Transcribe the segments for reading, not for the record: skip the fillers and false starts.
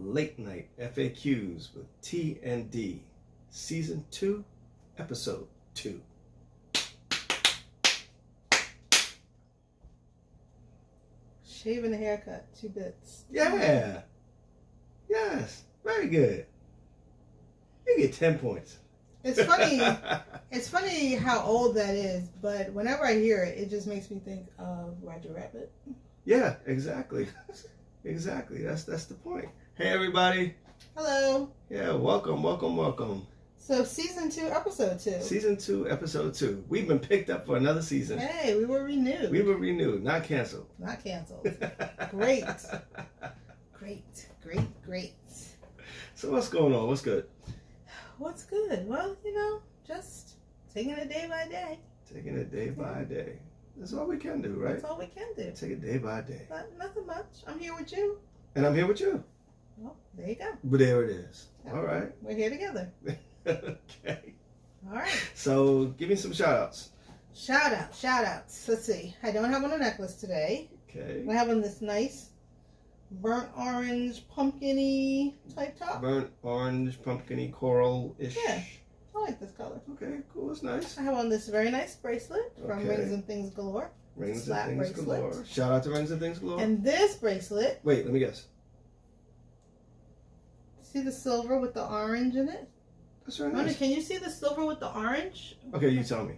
Late Night FAQs with T and D, Season 2, Episode 2. Shave and a haircut, 2 bits. Yeah. Yes. Very good. You get 10 points. It's funny. It's funny how old that is, but whenever I hear it, it just makes me think of Roger Rabbit. Yeah, exactly. Exactly. That's the point. Hey, everybody. Hello. Yeah, welcome. So, Season 2, Episode 2. Season 2, Episode 2. We've been picked up for another season. Hey, we were renewed. Not canceled. Not canceled. Great. Great. So what's going on? What's good? What's good? Well, just taking it day by day. Taking it day by day. That's all we can do, right? That's all we can do. Take it day by day. But nothing much. I'm here with you. And I'm here with you. Well, there you go. But there it is. Yeah. All right. We're here together. Okay. All right. So give me some shout outs. Shout outs. Let's see. I don't have on a necklace today. Okay. I have on this nice burnt orange pumpkin-y type top. Burnt orange, pumpkin-y, coral-ish. Yeah. I like this color. Okay, cool. It's nice. I have on this very nice bracelet from Okay. Rings and Things Galore. Rings Slap and Things bracelet. Galore. Shout out to Rings and Things Galore. And this bracelet, Wait, let me guess. see the silver with the orange in it? That's very Mona, nice. can you see the silver with the orange? Okay, you tell me.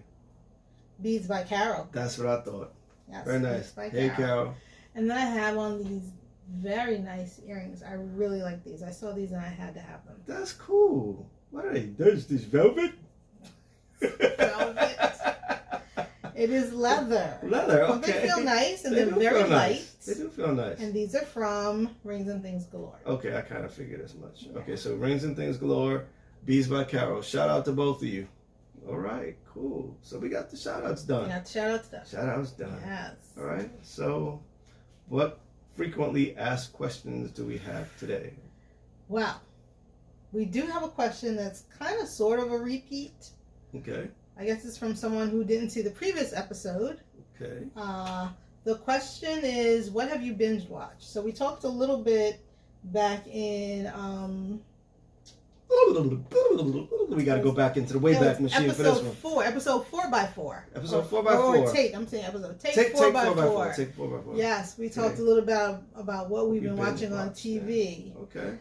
Beads by Carol. That's what I thought. Yes, Very Beads nice. by Hey, Carol. And then I have on these very nice earrings. I really like these. I saw these and I had to have them. That's cool. What are they? There's this velvet? Velvet. It is leather. Leather, okay. But they feel nice and They they're do very feel light. nice. They do feel nice. And these are from Rings and Things Galore. Okay, I kind of figured as much. Okay, so Rings and Things Galore, Bees by Carol. Shout out to both of you. All right, cool. So we got the shout outs done. Yeah, shout outs done. Shout outs done. Yes. All right, so what frequently asked questions do we have today? Well, we do have a question that's kind of sort of a repeat. Okay. I guess it's from someone who didn't see the previous episode. Okay. The question is, what have you binge watched? So we talked a little bit back in We got to go back into the Wayback Machine for this one. Episode 4x4. Episode 4x4. Or take, I'm saying episode. Take 4x4. Take 4x4. Yes, we Okay. talked a little about what we've been You binge watching on watched, TV. yeah. Okay.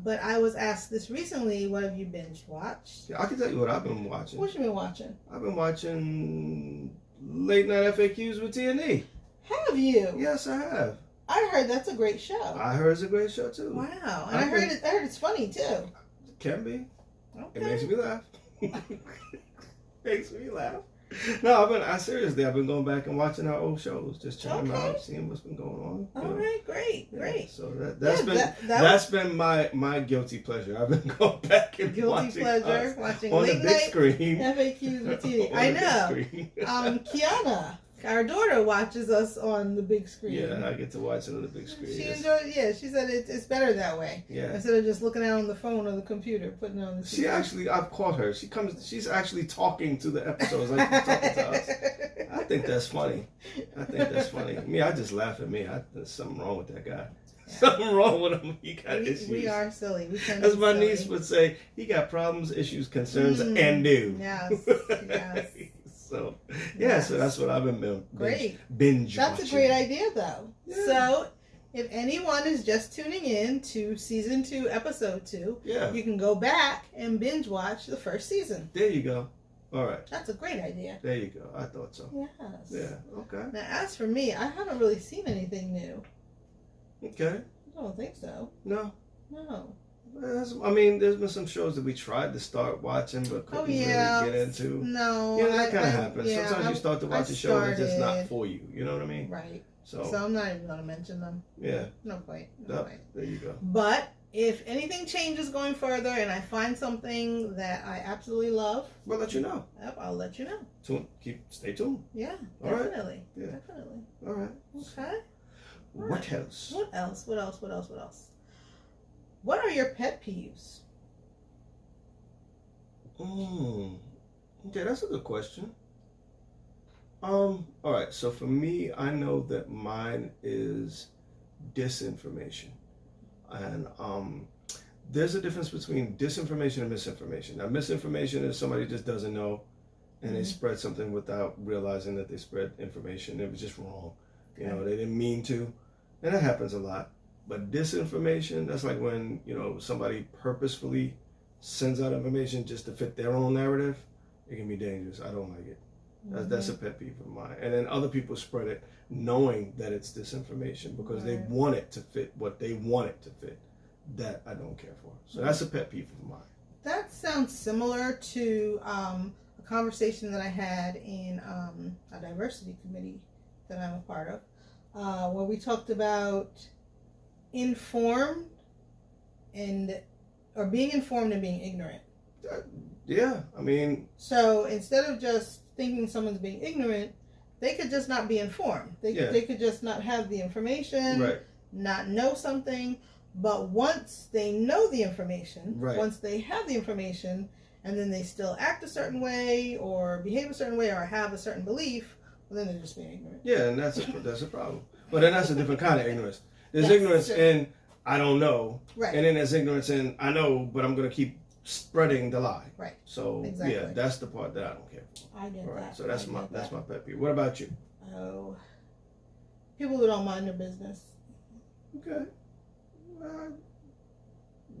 But I was asked this recently, what have you binge watched? Yeah, I can tell you what I've been watching. What you been watching? I've been watching Late Night FAQs with T&D. Have you? Yes, I have. I heard that's a great show. I heard it's a great show too. Wow. And I heard it's funny too. Can be. Okay. It makes me laugh. Makes me laugh. No, I've been going back and watching our old shows, just checking them out, seeing what's been going on. All right, great. So that's been my guilty pleasure. I've been going back and watching on late the big night screen. FAQs with TV. I know. Kiana, our daughter, watches us on the big screen. Yeah, I get to watch it on the big screen. She enjoyed it. Yeah, she said it's better that way. Yeah. Instead of just looking out on the phone or the computer, putting it on the TV. I've caught her. She's actually talking to the episodes like she's talking to us. I think that's funny. Me, I just laugh at me. There's something wrong with that guy. Yeah. Something wrong with him. He got issues. We are silly. As my niece would say, he got problems, issues, concerns, and do. Yes. So, so that's what I've been binge That's watching. a great idea, though. Yeah. So, if anyone is just tuning in to Season 2, Episode 2, you can go back and binge watch the first season. There you go. All right. That's a great idea. There you go. I thought so. Yes. Yeah, okay. Now, as for me, I haven't really seen anything new. Okay. I don't think so. No. No. I mean, there's been some shows that we tried to start watching but couldn't really get into. No. That kind of happens. Yeah, sometimes you start to watch a show that's just not for you. You know what I mean? Right. So I'm not even going to mention them. Yeah. No point. There you go. But if anything changes going further and I find something that I absolutely love, we'll let you know. Yep, I'll let you know. Stay tuned. Yeah, All definitely. Right. Yeah. Definitely. All right. Okay. What else? What else? What are your pet peeves? Okay, that's a good question. All right, so for me, I know that mine is disinformation. And there's a difference between disinformation and misinformation. Now, misinformation is somebody just doesn't know, and they spread something without realizing that they spread information. It was just wrong. You know, they didn't mean to, and that happens a lot. But disinformation, that's like when, you know, somebody purposefully sends out information just to fit their own narrative. It can be dangerous. I don't like it. That's a pet peeve of mine. And then other people spread it knowing that it's disinformation because they want it to fit what they want it to fit. That I don't care for. So that's a pet peeve of mine. That sounds similar to a conversation that I had in a diversity committee that I'm a part of, where we talked about informed or being informed and being ignorant. Yeah, I mean. So instead of just thinking someone's being ignorant, they could just not be informed. They could just not have the information, not know something. But once they know the information, once they have the information, and then they still act a certain way or behave a certain way or have a certain belief, well, then they're just being ignorant. Yeah, and that's a problem. But then that's a different kind of ignorance. There's ignorance in I don't know, and then there's ignorance in I know, but I'm going to keep spreading the lie. Right. So yeah, that's the part that I don't care for. I get that. So that's my pet peeve. What about you? Oh, people who don't mind their business. Okay.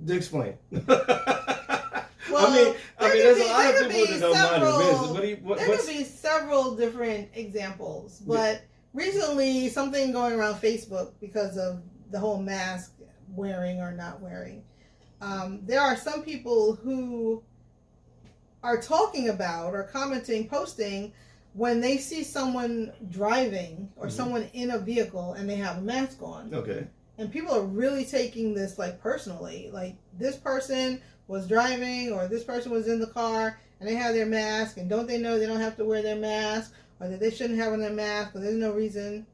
Explain. Well, I mean, there's a lot of people that don't mind their business. There could be several different examples, but recently something going around Facebook because of the whole mask wearing or not wearing. There are some people who are talking about or commenting, posting when they see someone driving or someone in a vehicle and they have a mask on. Okay. And people are really taking this like personally. Like this person was driving or this person was in the car and they have their mask and don't they know they don't have to wear their mask or that they shouldn't have on their mask or there's no reason.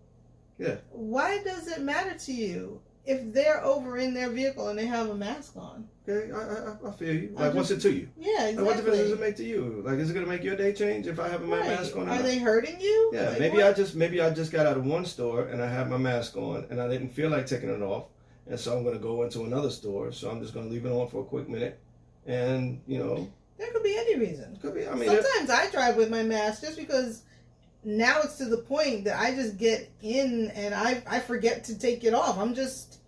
Yeah. Why does it matter to you if they're over in their vehicle and they have a mask on? Okay, I feel you. Like, what's it to you? Yeah, exactly. Like, what difference does it make to you? Like, is it going to make your day change if I have my mask on? Are they hurting you? Yeah, like, maybe I just got out of one store and I had my mask on and I didn't feel like taking it off, and so I'm going to go into another store. So I'm just going to leave it on for a quick minute, and you know. There could be any reason. Could be. I mean, sometimes I drive with my mask just because now it's to the point that I just get in and I forget to take it off. I'm just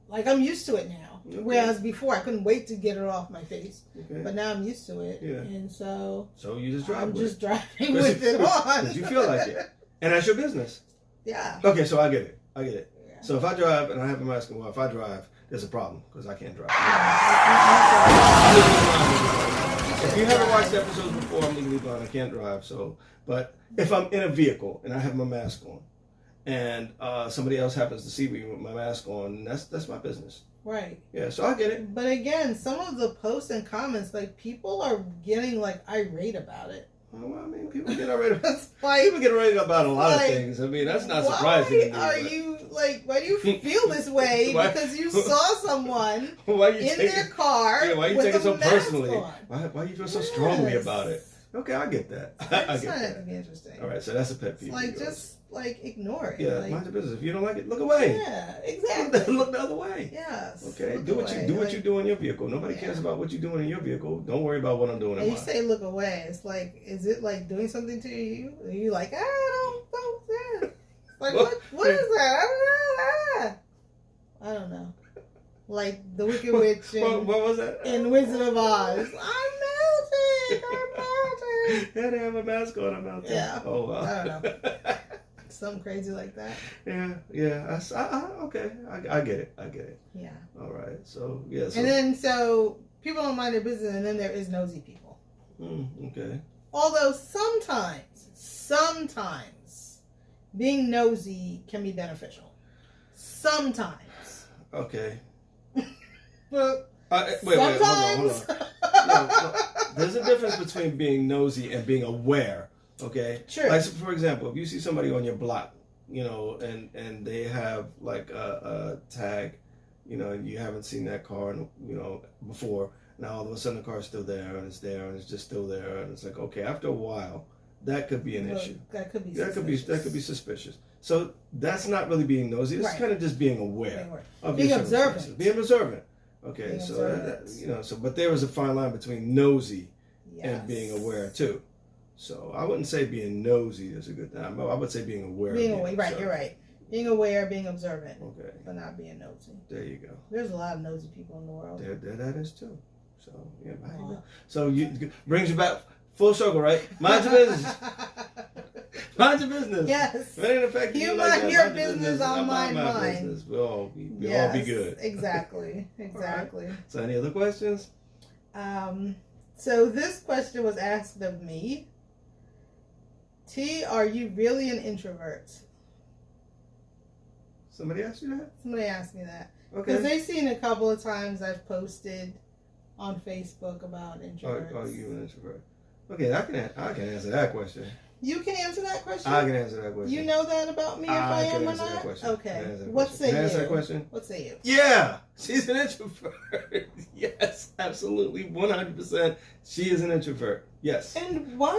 like I'm used to it now. Okay. Whereas before I couldn't wait to get it off my face, but now I'm used to it, and so you just drive. I'm just driving with it on because you feel like it, and that's your business. Yeah. Okay, so I get it. Yeah. So if I drive and I have a mask on, well, if I drive, there's a problem because I can't drive. If you haven't watched the episodes before, I'm legally blind. I can't drive. So, but if I'm in a vehicle and I have my mask on, and somebody else happens to see me with my mask on, that's my business. Right. Yeah, so I get it. But again, some of the posts and comments, like people are getting like irate about it. Well, I mean, people get irate about a lot of things. I mean, that's not surprising. Why do you feel this way? Because you saw someone in their car. Yeah, why are you taking it so personally? Why do you feel so strongly about it? Okay, I get that. I get that. To be interesting. All right, so that's a pet peeve. Like ignore it. Yeah, mind your business. If you don't like it, look away. Yeah, exactly. Look the other way. Yes. Okay. Do what you do in your vehicle. Nobody cares about what you're doing in your vehicle. Don't worry about what I'm doing in mine. You say look away. It's like, is it like doing something to you? Are you like, don't yeah. Like what is that? I don't know. Like the Wicked Witch what was that? in Wizard of Oz. I'm melting. Yeah, they have a mask on. I'm melting. Yeah. Oh wow. I don't know. Something crazy like that. Yeah. Okay. I get it. Yeah. All right. So yeah. And then people don't mind their business, and then there is nosy people. Okay. Although sometimes being nosy can be beneficial. Sometimes. Okay. But wait, hold on. No, there's a difference between being nosy and being aware. Okay. Sure. Like, so for example, if you see somebody on your block, you know, and they have like a tag, you know, and you haven't seen that car, you know, before. Now all of a sudden the car's still there, and it's just still there, and it's like, okay. After a while, that could be an issue. That could be suspicious. So that's not really being nosy. It's kind of just being aware of being your observant. circumstances. Being observant. Okay, Being so observant. but there is a fine line between nosy Yes. and being aware too. So I wouldn't say being nosy is a good thing. I would say being aware. Being aware, right? You're right. Being aware, being observant. Okay. But not being nosy. There you go. There's a lot of nosy people in the world. There that is too. So yeah. So you brings you back full circle, right? Mind your business. Mind your business. Yes. If it ain't affecting You like mind that, your business, I'll mind my mine. business. We'll all be good. Exactly. Exactly. Right. So any other questions? So this question was asked of me. T, are you really an introvert? Somebody asked you that? Somebody asked me that. Okay. Because they've seen a couple of times I've posted on Facebook about introverts. Are you an introvert? Okay, I can answer that question. You can answer that question? I can answer that question. You know that about me if I am or not? Okay. What say you? Answer that question? What say you? Yeah, she's an introvert. Yes, absolutely, 100%. She is an introvert. Yes. And why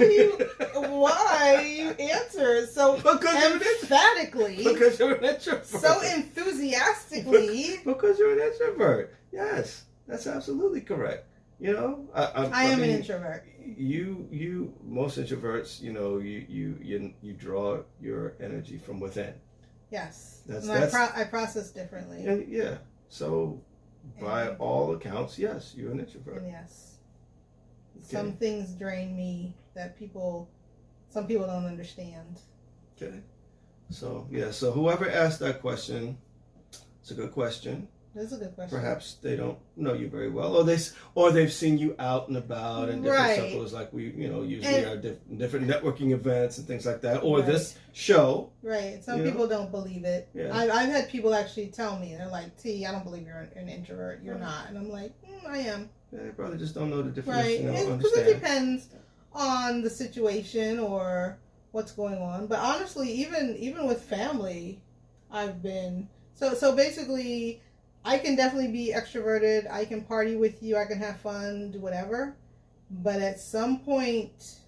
you answer so emphatically? Because you're an introvert. So enthusiastically. Because you're an introvert. Yes, that's absolutely correct. You know, I am an introvert. You most introverts, you draw your energy from within. Yes. That's I process differently. And yeah. So by all accounts, yes, you're an introvert. And yes. Okay. Some things drain me that some people don't understand. Okay. So yeah, so whoever asked that question, it's a good question. That's a good question. Perhaps they don't know you very well, or they've seen you out and about in different circles, like we, usually are different networking events and things like that, or this show. Right. Some people don't believe it. Yeah. I've had people actually tell me, they're like, "T, I don't believe you're an introvert. You're not," and I'm like, "I am." Yeah, they probably just don't know the difference. Right. Because it depends on the situation or what's going on. But honestly, even with family, I've been so basically. I can definitely be extroverted. I can party with you. I can have fun, do whatever. But at some point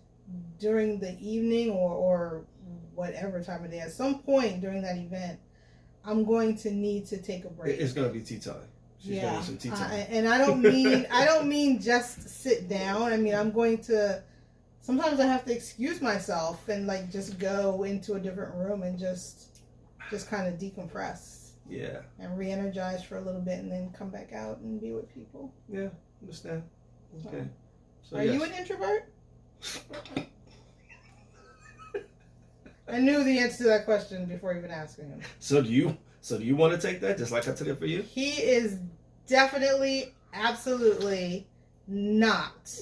during the evening or whatever time of day, at some point during that event, I'm going to need to take a break. It's going to be tea time. She's going to need some tea time. And I don't mean just sit down. I mean, I'm going to. Sometimes I have to excuse myself and just go into a different room and just kind of decompress. Yeah. And re-energize for a little bit and then come back out and be with people. Yeah, understand. Okay. So are you an introvert? I knew the answer to that question before even asking him. So do you want to take that just like I took it for you? He is definitely, absolutely not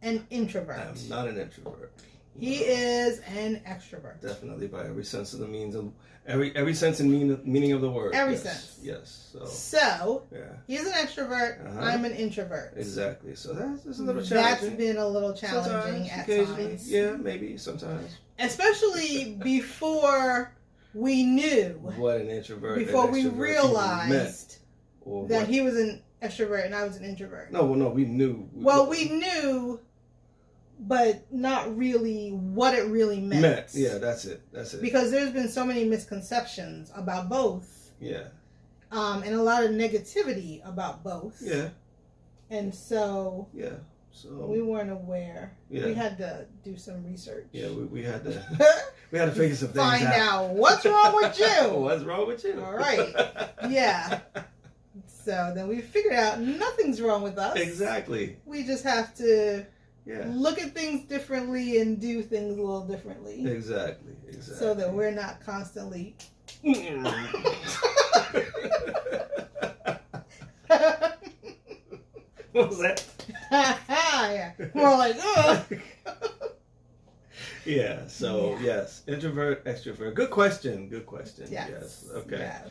an introvert. I'm not an introvert. He is an extrovert. Definitely, by every sense of the means of every sense and meaning of the word. Every sense. Yes. So he's an extrovert. I'm an introvert. Exactly. So that's a little challenging. That's been a little challenging at times. Yeah, maybe sometimes. Especially before we knew what an introvert. Before we realized that he was an extrovert and I was an introvert. No, we knew. We knew. But not really what it really meant. Yeah, that's it. Because there's been so many misconceptions about both. Yeah. And a lot of negativity about both. Yeah. And so. Yeah. So. We weren't aware. Yeah. We had to do some research. Yeah, we had to. We had to figure some things out. Find out what's wrong with you. What's wrong with you? All right. Yeah. So then we figured out nothing's wrong with us. Exactly. We just have to. Yeah. Look at things differently and do things a little differently. Exactly. So that we're not constantly. What was that? Yeah. More like, ugh. Yeah. So yes, introvert, extrovert. Good question. Yes. Okay. Yes.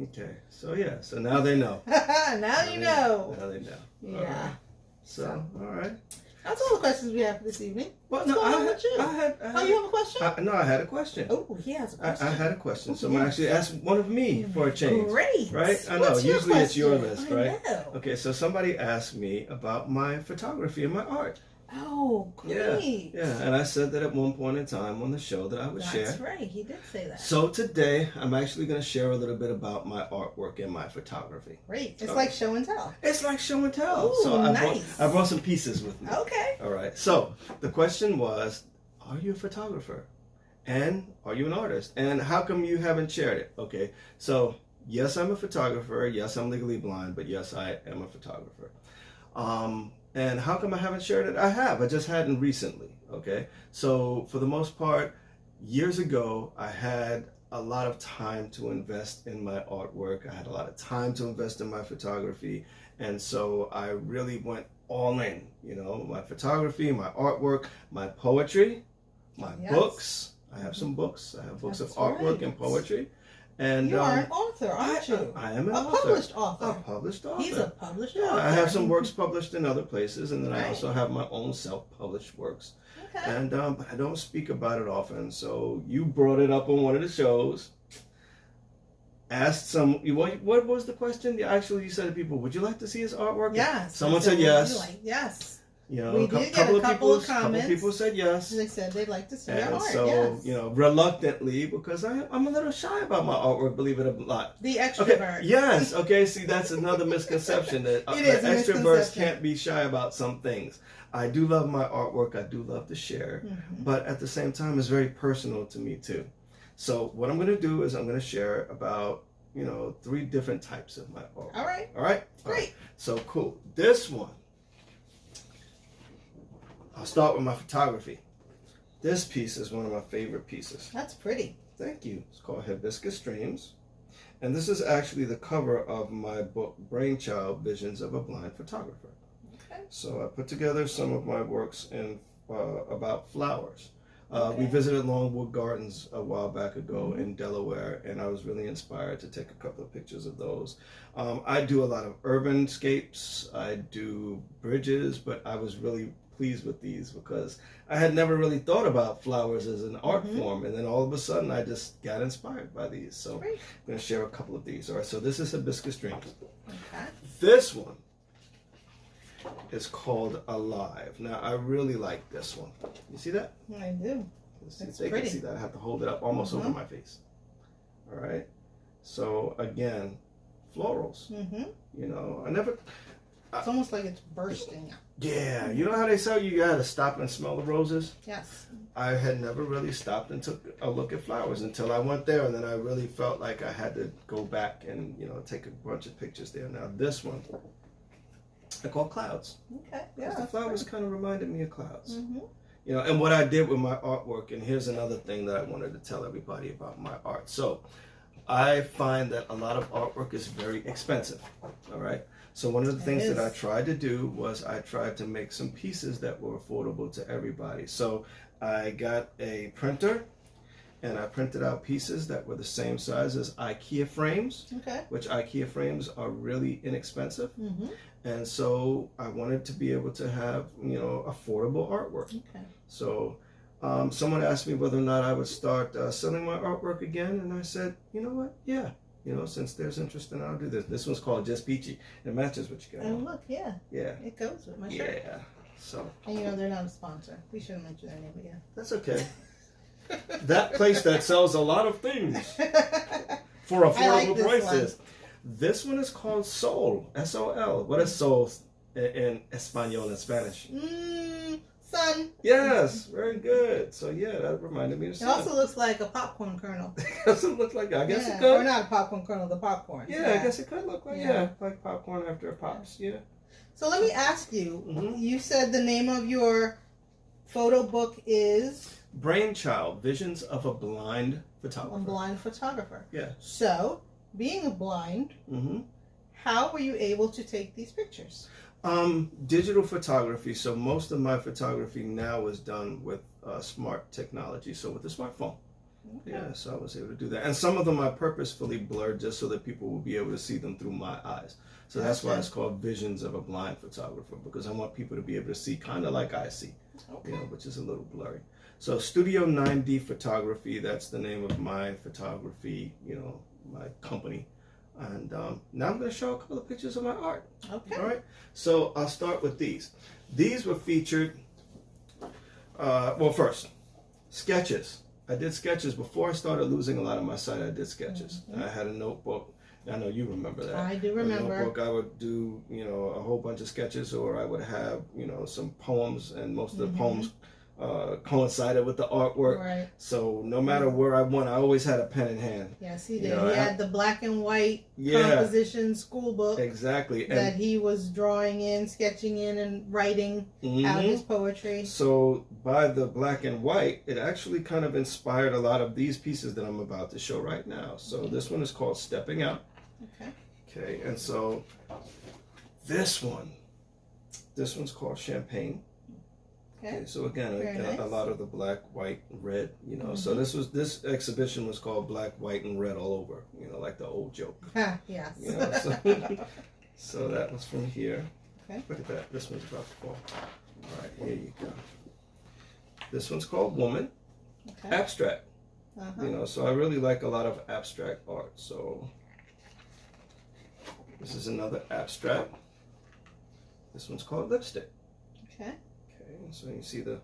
Okay. So yeah. So now they know. Now you know. Now they know. Yeah. All right. So all right. That's all the questions we have for this evening. Well, no, you have a question? I had a question. Oh, he has a question. I had a question. So I'm going to actually ask one of me for a change. Great. Right? I know. Usually question? it's your list, right? I know. Okay, so somebody asked me about my photography and my art. Oh, great. Yeah, and I said that at one point in time on the show that I would share. That's right, he did say that. So today, I'm actually going to share a little bit about my artwork and my photography. Great. It's like show and tell. It's like show and tell. Ooh, So nice. I brought some pieces with me. Okay. All right. So the question was, are you a photographer? And are you an artist? And how come you haven't shared it? Okay. So yes, I'm a photographer. Yes, I'm legally blind. But yes, I am a photographer. And how come I haven't shared it? I have. I just hadn't recently. Okay. So for the most part, years ago, I had a lot of time to invest in my artwork. I had a lot of time to invest in my photography. And so I really went all in, you know, my photography, my artwork, my poetry, my books. I have some books. I have books of artwork and poetry. And you are an author, aren't you? I am an author. Published author. A published author. He's a published author. author. I have some works published in other places, and then I also have my own self-published works. Okay. And but I don't speak about it often. So you brought it up on one of the shows. Asked some. What was the question? Actually, you said to people, "Would you like to see his artwork?" Yes. Someone said yes. Yes. You know, we did get a couple of comments. Couple of people said yes. They said they'd like to see your And art. so, yes. you know, reluctantly, because I'm a little shy about my artwork, believe it or not. The extrovert. Okay. Yes. Okay. See, that's another misconception that extroverts can't be shy about some things. I do love my artwork. I do love to share, but at the same time, it's very personal to me too. So what I'm going to do is I'm going to share about 3 different types of my artwork. All right. All right. Great. All right. So cool. This one. I'll start with my photography. This piece is one of my favorite pieces. That's pretty. Thank you. It's called Hibiscus Dreams. And this is actually the cover of my book, Brainchild, Visions of a Blind Photographer. Okay. So I put together some of my works in about flowers. We visited Longwood Gardens a while back ago in Delaware, and I was really inspired to take a couple of pictures of those. I do a lot of urban scapes. I do bridges, but I was really pleased with these because I had never really thought about flowers as an art form, and then all of a sudden I just got inspired by these. So I'm going to share a couple of these. All right, so this is Hibiscus Dreams. Okay. This one is called Alive. Now I really like this one. You see that? I do. Let's see if they can see that. I have to hold it up almost over my face. All right. So again, florals. You know, I never. It's almost like it's bursting. Yeah, you know how they say you gotta stop and smell the roses? Yes. I had never really stopped and took a look at flowers until I went there, and then I really felt like I had to go back and take a bunch of pictures there. Now this one, I call Clouds. Okay. Yeah. The flowers kind of reminded me of clouds. You know, and what I did with my artwork, and here's another thing that I wanted to tell everybody about my art. So, I find that a lot of artwork is very expensive. All right. So one of the things that I tried to do was I tried to make some pieces that were affordable to everybody. So I got a printer and I printed out pieces that were the same size as IKEA frames, which IKEA frames are really inexpensive. And so I wanted to be able to have, affordable artwork. So someone asked me whether or not I would start selling my artwork again. And I said, you know what? Yeah. Since there's interest in it, I'll do this. This one's called Just Peachy. It matches what you got. And look, yeah. It goes with my shirt. Yeah. So. And they're not a sponsor. We shouldn't mention their name again. That's okay. That place that sells a lot of things for affordable prices. This one is called Sol. S-O-L. What is Sol in Espanol and Spanish? Sun. Yes, very good. So yeah, that reminded me of sun. It also looks like a popcorn kernel. It doesn't look like, I guess it could. Or not a popcorn kernel, the popcorn. Yeah, I guess it could look like, like popcorn after it pops, So let me ask you, you said the name of your photo book is? Brainchild, Visions of a Blind Photographer. A blind photographer. Yeah. So, being a blind, how were you able to take these pictures? Digital photography. So most of my photography now is done with smart technology. So with the smartphone. Yeah, so I was able to do that. And some of them I purposefully blurred just so that people will be able to see them through my eyes. So that's why it's called Visions of a Blind Photographer, because I want people to be able to see kind of like I see, which is a little blurry. So Studio 9D Photography, that's the name of my photography, my company. And now I'm going to show a couple of pictures of my art. Okay. All right. So I'll start with these. These were featured well, first, sketches. I did sketches before I started losing a lot of my sight. I did sketches. I had a notebook. I know you remember that. I do remember. A notebook. I would do, a whole bunch of sketches, or I would have, some poems, and most of the poems coincided with the artwork. Right. So no matter where I went, I always had a pen in hand. Yes, he did. He had the black and white composition school book. Exactly. That he was drawing in, sketching in, and writing out his poetry. So by the black and white, it actually kind of inspired a lot of these pieces that I'm about to show right now. So this one is called Stepping Out. Okay, and so this one's called Champagne. Okay, so again, nice. A lot of the black, white, red, So this exhibition was called Black, White, and Red all over, like the old joke. Yes. So that was from here. Okay. Look at that. This one's about to fall. All right, here you go. This one's called Woman. Okay. Abstract. So I really like a lot of abstract art. So this is another abstract. This one's called Lipstick. Okay. So you see the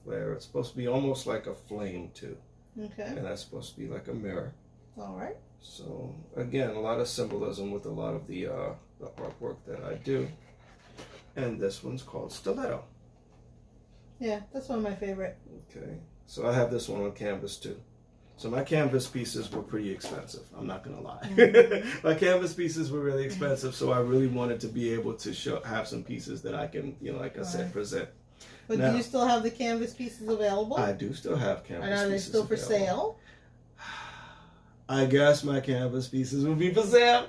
flare. It's supposed to be almost like a flame too. Okay. And that's supposed to be like a mirror. All right. So again, a lot of symbolism with a lot of the artwork that I do. And this one's called Stiletto. Yeah, that's one of my favorite. Okay. So I have this one on canvas too. So my canvas pieces were pretty expensive. I'm not gonna lie. My canvas pieces were really expensive, so I really wanted to be able to have some pieces that I can, like I said, present. But now, do you still have the canvas pieces available? I do still have canvas pieces. And are they still for sale? I guess my canvas pieces will be for sale.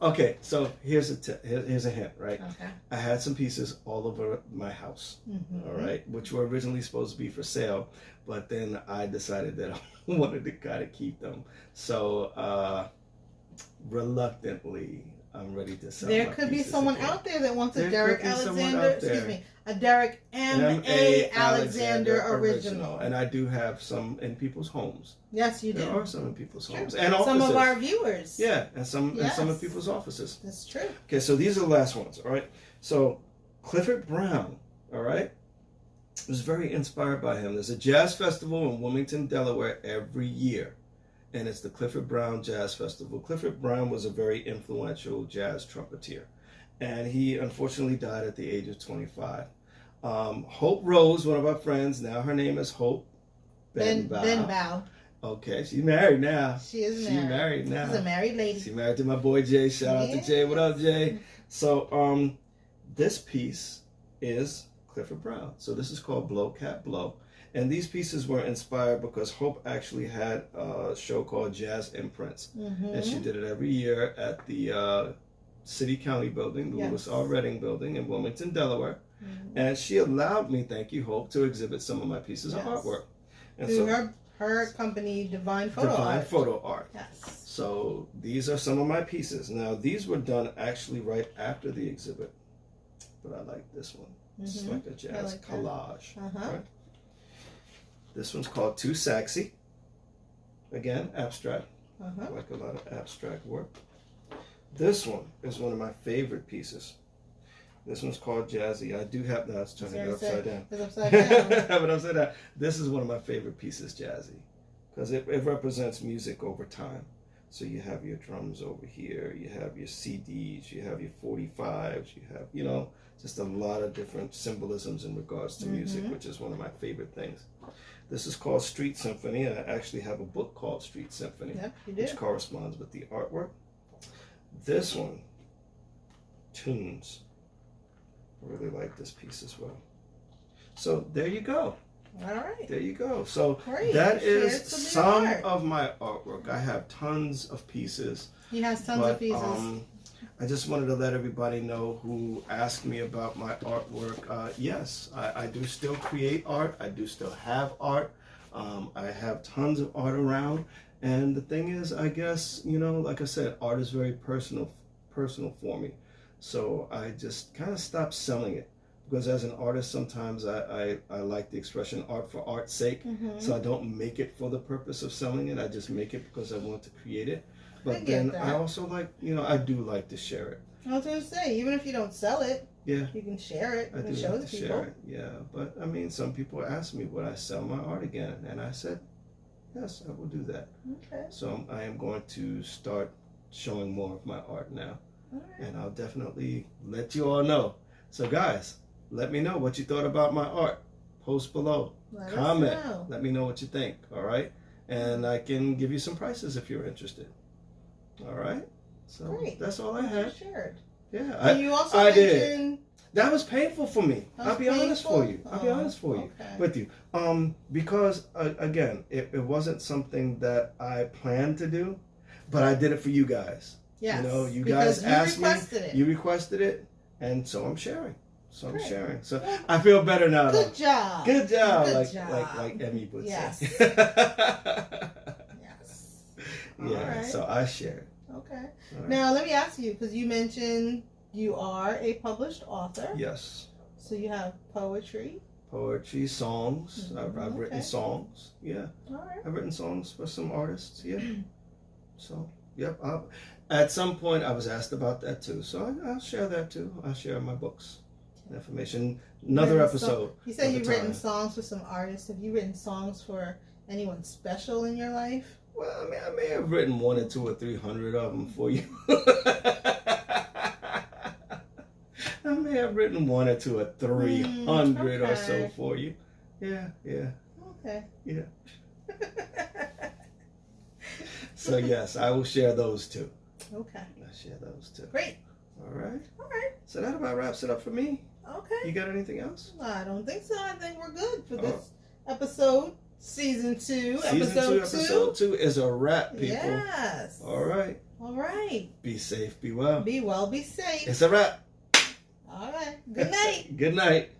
Okay, so here's a hint, right? Okay. I had some pieces all over my house, all right, which were originally supposed to be for sale, but then I decided that I wanted to kind of keep them. So reluctantly, I'm ready to sell. There could be someone out there that wants a Derek Alexander. Excuse me, a Derek M.A. Alexander original. And I do have some in people's homes. Yes, you do. There are some in people's homes and offices. Some of our viewers. Yeah, and some in people's offices. That's true. Okay, so these are the last ones. All right. So Clifford Brown. All right. Was very inspired by him. There's a jazz festival in Wilmington, Delaware every year. And it's the Clifford Brown Jazz Festival. Clifford Brown was a very influential jazz trumpeter. And he unfortunately died at the age of 25. Hope Rose, one of our friends, now her name is Hope Benbow. Okay, she's married now. She is married. She's married now. She's a married lady. She's married to my boy Jay. Shout out to Jay. What up, Jay? So this piece is Clifford Brown. So this is called Blow Cat Blow. And these pieces were inspired because Hope actually had a show called Jazz Imprints. And she did it every year at the City County building, the Lewis R. Redding building in Wilmington, Delaware. And she allowed me, thank you, Hope, to exhibit some of my pieces of artwork. And through her company, Divine Photo Art. Yes. So these are some of my pieces. Now, these were done actually right after the exhibit. But I like this one. It's like a jazz collage. Right? This one's called Too Sexy. Again, abstract. I like a lot of abstract work. This one is one of my favorite pieces. This one's called Jazzy. I do have, no, it's turning it upside down. It's upside down. Have it upside down. This is one of my favorite pieces, Jazzy, because it represents music over time. So you have your drums over here, you have your CDs, you have your 45s, you have, just a lot of different symbolisms in regards to music, which is one of my favorite things. This is called Street Symphony. I actually have a book called Street Symphony, which corresponds with the artwork. This one, Tunes. I really like this piece as well. So there you go. All right. There you go. So that is some of my artwork. I have tons of pieces. He has tons of pieces. I just wanted to let everybody know who asked me about my artwork. Yes, I do still create art. I do still have art. I have tons of art around. And the thing is, I guess, like I said, art is very personal for me. So I just kind of stopped selling it. Because as an artist, sometimes I like the expression art for art's sake. So I don't make it for the purpose of selling it. I just make it because I want to create it. But then I also like, I do like to share it. I was going to say, even if you don't sell it, Yeah. You can share it. You I can do show have the to people. share it. Yeah, but I mean, some people ask me, would I sell my art again? And I said, yes, I will do that. Okay. So I am going to start showing more of my art now. All right. And I'll definitely let you all know. So guys, let me know what you thought about my art. Post below. Let us Comment. know. Let me know what you think. All right. And I can give you some prices if you're interested. All right. So Great. that's all I You had. shared. Yeah. And you also I did. mentioned That was painful for me. That I'll was be honest painful? for you. I'll be honest for you. Okay. With you. Because again, it wasn't something that I planned to do, but I did it for you guys. yes, You know, you because guys asked me. requested You requested it, and so I'm sharing. So I'm Great. sharing. So I feel better now. Good though. job. Good job. Good job. Like Emmy would Yes. say. Yes. Yeah. All right. So I shared. Okay. All right. Now let me ask you, because you mentioned you are a published author. Yes. So you have poetry. Poetry, songs. I've written Okay. songs. Yeah. All right. I've written songs for some artists. Yeah. So, yep. At some point, I was asked about that too. So I'll share that too. I'll share my books, information. Another Written episode. You said of you've the written time. songs for some artists. Have you written songs for anyone special in your life? Well, I mean, I may have written 100 or 200 or 300 of them for you. I may have written 100 or 200 or 300 or so okay. for you. Yeah, yeah. Okay. Yeah. So yes, I will share those too. Okay. I'll share those too. Great. All right. All right. So that about wraps it up for me. Okay. You got anything else? I don't think so. I think we're good for Oh. this episode. Season 2. Season episode 2, episode 2 is a wrap, people. Yes. All right. All right. Be safe, be well. Be well, be safe. It's a wrap. All right. Good night. Good night.